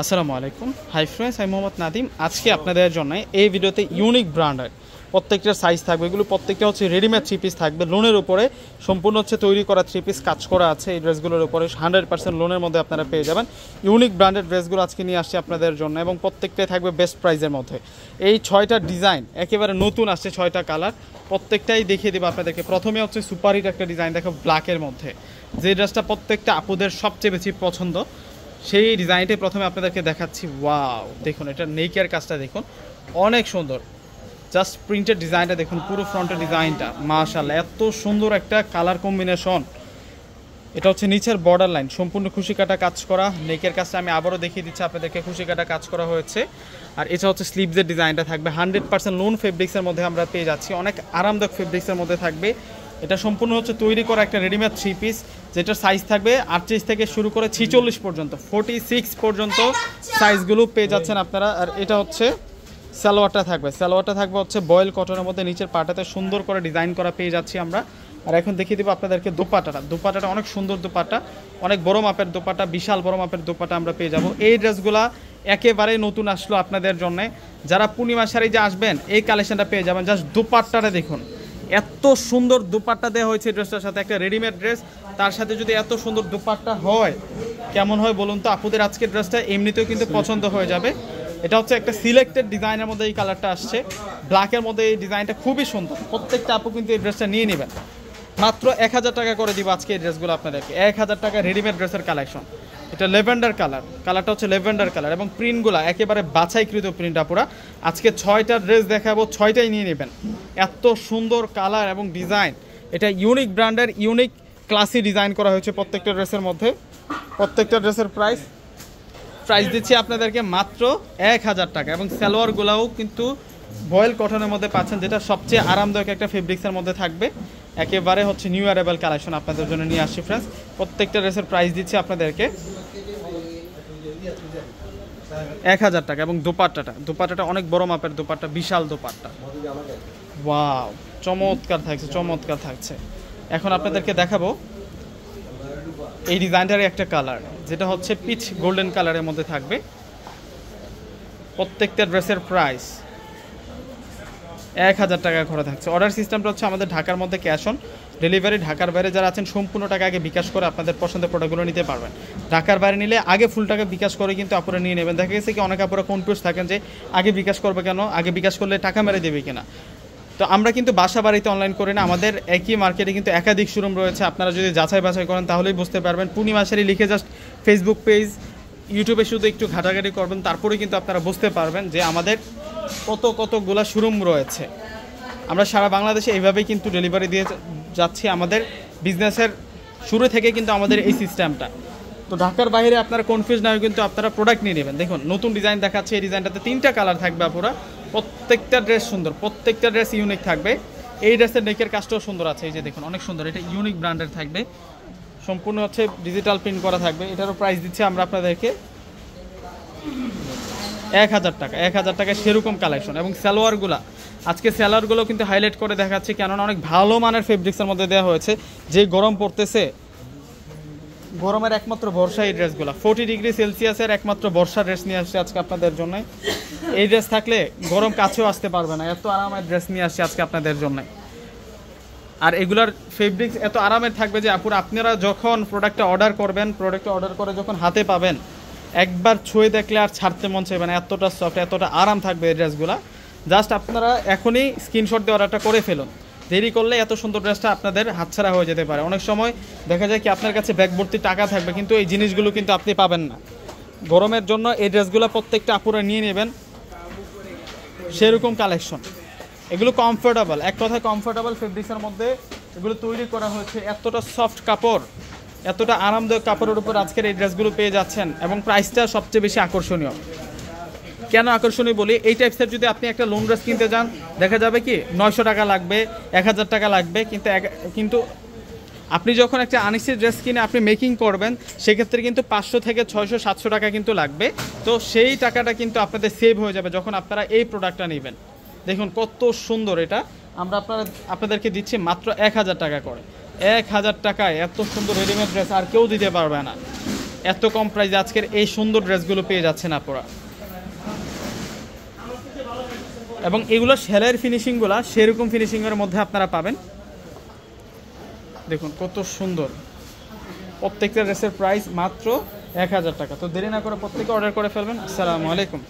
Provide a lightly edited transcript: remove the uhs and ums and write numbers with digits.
আসসালামু আলাইকুম। Hi friends, আমি মোহাম্মদ নাদিম। আজকে আপনাদের জন্য এই ভিডিওতে ইউনিক ব্র্যান্ডের প্রত্যেকটা সাইজ থাকবে। এগুলো প্রত্যেকটা হচ্ছে রেডিমেড থ্রি পিস থাকবে, লোনের উপরে সম্পূর্ণ হচ্ছে তৈরি করা থ্রি পিস কাজ করা আছে। এই ড্রেসগুলোর উপরে 100% লোনের মধ্যে আপনারা পেয়ে যাবেন। ইউনিক ব্র্যান্ডের ড্রেসগুলো আজকে নিয়ে আসছে আপনাদের জন্য এবং প্রত্যেকটাই থাকবে বেস্ট প্রাইসের মধ্যে। এই 6টা ডিজাইন একেবারে নতুন আসছে, 6টা কালার, প্রত্যেকটাই দেখিয়ে দেবো আপনাদেরকে। প্রথমে হচ্ছে সুপারহিট একটা ডিজাইন দেখো ব্ল্যাকের মধ্যে, যে ড্রেসটা প্রত্যেকটা আপুদের সবচেয়ে বেশি পছন্দ, সেই ডিজাইনটাই প্রথমে আপনাদেরকে দেখাচ্ছি। ওয়াও, দেখুন এটা নেকের কাজটা দেখুন, অনেক সুন্দর। জাস্ট প্রিন্টের ডিজাইনটা দেখুন, পুরো ফ্রন্টের ডিজাইনটা মাশাআল্লাহ, এত সুন্দর একটা কালার কম্বিনেশন। এটা হচ্ছে নিচের বর্ডার লাইন সম্পূর্ণ খুশি কাটা কাজ করা। নেকের কাজটা আমি আবারও দেখিয়ে দিচ্ছি আপনাদেরকে, খুশি কাটা কাজ করা হয়েছে। আর এটা হচ্ছে স্লিভসের ডিজাইনটা থাকবে 100% লোন ফেব্রিক্সের মধ্যে আমরা পেয়ে যাচ্ছি, অনেক আরামদায়ক ফেব্রিক্সের মধ্যে থাকবে। এটা সম্পূর্ণ হচ্ছে তৈরি করা একটা রেডিমেড থ্রি পিস, যেটার সাইজ থাকবে 38 থেকে শুরু করে 46 পর্যন্ত, 46 পর্যন্ত সাইজগুলো পেয়ে যাচ্ছেন আপনারা। আর এটা হচ্ছে সালোয়ারটা থাকবে হচ্ছে বয়েল কটনের মধ্যে, নিচের পাটাতে সুন্দর করে ডিজাইন করা পেয়ে যাচ্ছি আমরা। আর এখন দেখিয়ে দেবো আপনাদেরকে দোপাটাটা অনেক সুন্দর দোপাটা, অনেক বড় মাপের দোপাটা, বিশাল বড় মাপের দোপাটা আমরা পেয়ে যাব। এই ড্রেসগুলা একেবারে নতুন আসলো আপনাদের জন্য। যারা পূর্ণিমা শাড়ি যে আসবেন এই কালেকশনটা পেয়ে যাবেন। জাস্ট দোপাট্টাটা দেখুন, এত সুন্দর দুপাট্টা দেওয়া হয়েছে ড্রেসটার সাথে। একটা রেডিমেড ড্রেস, তার সাথে যদি এত সুন্দর দুপাট্টা হয় কেমন হয় বলুন তো। আপুদের আজকের ড্রেসটা এমনিতেও কিন্তু পছন্দ হয়ে যাবে। এটা হচ্ছে একটা সিলেক্টেড ডিজাইনের মধ্যে এই কালারটা আসছে, ব্ল্যাকের মধ্যে। এই ডিজাইনটা খুবই সুন্দর, প্রত্যেকটা আপু কিন্তু এই ড্রেসটা নিয়ে নেবেন। মাত্র 1000 টাকা করে দিব আজকে এই ড্রেসগুলো আপনাদেরকে। 1000 টাকা রেডিমেড ড্রেসের কালেকশন। এটা লেভেন্ডার কালারটা হচ্ছে লেভেন্ডার কালার, এবং প্রিন্টগুলো একেবারে বাছাইকৃত প্রিন্ট আপুরা। আজকে 6টা ড্রেস দেখাবো, 6টাই নিয়ে নেবেন। এত সুন্দর কালার এবং ডিজাইন, এটা ইউনিক ব্র্যান্ডের ইউনিক ক্লাসি ডিজাইন করা হয়েছে প্রত্যেকটা ড্রেসের মধ্যে। প্রত্যেকটা ড্রেসের প্রাইস দিচ্ছি আপনাদেরকে মাত্র 1000 টাকা। এবং সালোয়ারগুলোও কিন্তু বয়েল কটনের মধ্যে পাচ্ছেন, যেটা সবচেয়ে আরামদায়ক একটা ফেব্রিক্সের মধ্যে থাকবে। একেবারে হচ্ছে নিউ অ্যারাইভাল কালেকশন আপনাদের জন্য নিয়ে আসছি ফ্রেন্ডস। প্রত্যেকটা ড্রেসের প্রাইস দিচ্ছি আপনাদেরকে 1000 টাকা। এবং দোপাট্টাটা অনেক বড় মাপের দোপাট্টা, বিশাল দোপাট্টা। ওয়াও, চমৎকার থাকছে। এখন আপনাদেরকে দেখাবো এই ডিজাইনটার একটা কালার, যেটা হচ্ছে পিচ গোল্ডেন কালারের মধ্যে থাকবে। প্রত্যেকটা ড্রেসের প্রাইস 1000 টাকা করে থাকছে। অর্ডার সিস্টেমটা হচ্ছে আমাদের ঢাকার মধ্যে ক্যাশ অন ডেলিভারি। ঢাকার বাইরে যারা আছেন সম্পূর্ণ টাকা আগে বিকাশ করে আপনাদের পছন্দের প্রোডাক্টগুলো নিতে পারবেন। ঢাকার বাইরে নিলে আগে ফুল টাকা বিকাশ করে কিন্তু আপনারা নিয়ে নেবেন। দেখা গেছে কি অনেক আপনারা কনফিউজ থাকেন যে আগে বিকাশ করবে কেন, আগে বিকাশ করলে টাকা মেরে দেবে কিনা। তো আমরা কিন্তু বাসা বাড়িতে অনলাইন করি না, আমাদের একই মার্কেটে কিন্তু একাধিক শোরুম রয়েছে। আপনারা যদি যাচাই বাছাই করেন তাহলেই বুঝতে পারবেন। পূর্ণিমা শাড়ি লিখে জাস্ট ফেসবুক পেজ, ইউটিউবে শুধু একটু ঘাটাঘাটি করবেন, তারপরে কিন্তু আপনারা বুঝতে পারবেন যে আমাদের কতগুলা শোরুম রয়েছে। আমরা সারা বাংলাদেশে এইভাবেই কিন্তু ডেলিভারি দিয়ে যাচ্ছি। আমাদের বিজনেসের শুরু থেকে কিন্তু আমাদের এই সিস্টেমটা। তো ঢাকার বাইরে আপনারা কনফিউজ না হয়ে কিন্তু আপনারা প্রোডাক্ট নিয়ে নেবেন। দেখুন নতুন ডিজাইন দেখাচ্ছে, এই ডিজাইনটাতে 3টা কালার থাকবে আপুরা। প্রত্যেকটা ড্রেস সুন্দর, প্রত্যেকটা ড্রেস ইউনিক থাকবে। এই ড্রেসের নেকের কাজটাও সুন্দর আছে, এই যে দেখুন অনেক সুন্দর। এটা ইউনিক ব্র্যান্ডের থাকবে, সম্পূর্ণ হচ্ছে ডিজিটাল প্রিন্ট করা থাকবে। এটারও প্রাইস দিচ্ছে আমরা আপনাদেরকে 1000 টাকা। 1000 টাকায় সেরকম কালেকশন। এবং সালোয়ারগুলো আজকে সালোয়ারগুলো কিন্তু হাইলাইট করে দেখাচ্ছি, কেননা অনেক ভালো মানের ফেব্রিক্সের মধ্যে দেওয়া হয়েছে। যে গরম পড়তেছে, গরমের একমাত্র ভরসা এই ড্রেসগুলো। 40 ডিগ্রি সেলসিয়াসের একমাত্র বর্ষা ড্রেস নিয়ে আসছে আজকে আপনাদের জন্য। এই ড্রেস থাকলে গরম কাছেও আসতে পারবে না, এত আরামের ড্রেস নিয়ে আসছে আজকে আপনাদের জন্য। আর এগুলার ফেব্রিক্স এত আরামের থাকবে যে আপুরা আপনারা যখন প্রোডাক্টটা অর্ডার করবেন, প্রোডাক্টটা অর্ডার করে যখন হাতে পাবেন, একবার ছুঁয়ে দেখলে আর ছাড়তে মন চাইবে না। এতটা সফট, এতটা আরাম থাকবে এই ড্রেসগুলো। জাস্ট আপনারা এখনই স্ক্রিনশট দিয়ে অর্ডারটা করে ফেলুন। দেরি করলে এত সুন্দর ড্রেসটা আপনাদের হাতছাড়া হয়ে যেতে পারে। অনেক সময় দেখা যায় কি আপনার কাছে ব্যাগ ভর্তি টাকা থাকবে, কিন্তু এই জিনিসগুলো কিন্তু আপনি পাবেন না। গরমের জন্য এই ড্রেসগুলো প্রত্যেকটা আপুরা নিয়ে নেবেন, সেরকম কালেকশন। এগুলো কমফোর্টেবল, এক কথায় কমফোর্টেবল ফেব্রিক্সের মধ্যে এগুলো তৈরি করা হয়েছে। এতটা সফট কাপড়, এতটা আরামদায়ক কাপড়ের উপর আজকের এই ড্রেসগুলো পেয়ে যাচ্ছেন। এবং প্রাইসটা সবচেয়ে বেশি আকর্ষণীয়। কেন আকর্ষণীয় বলি, এই টাইপসের যদি আপনি একটা লোন ড্রেস কিনতে যান, দেখা যাবে কি 900 টাকা লাগবে, 1000 টাকা লাগবে। কিন্তু আপনি যখন একটা আনিসি ড্রেস কিনে আপনি মেকিং করবেন, সেক্ষেত্রে কিন্তু 500 থেকে 600 700 টাকা কিন্তু লাগবে। তো সেই টাকাটা কিন্তু আপনাদের সেভ হয়ে যাবে যখন আপনারা এই প্রোডাক্টটা নেবেন। দেখুন কত সুন্দর এটা। আমরা আপনাদেরকে দিচ্ছি মাত্র 1000 টাকা করে। 1000 টাকায় এত সুন্দর রেডিমেড ড্রেস আর কেউ দিতে পারবে না। এত কম প্রাইসে আজকের এই সুন্দর ড্রেসগুলো পেয়ে যাচ্ছেন আপনারা। এবং এগুলো সেলের ফিনিশিংগুলো সেরকম ফিনিশিংয়ের মধ্যে আপনারা পাবেন। দেখুন কত সুন্দর, প্রত্যেকটা ড্রেসের প্রাইস মাত্র 1000 টাকা। তো দেরি না করে প্রত্যেকে অর্ডার করে ফেলবেন। আসসালামু আলাইকুম।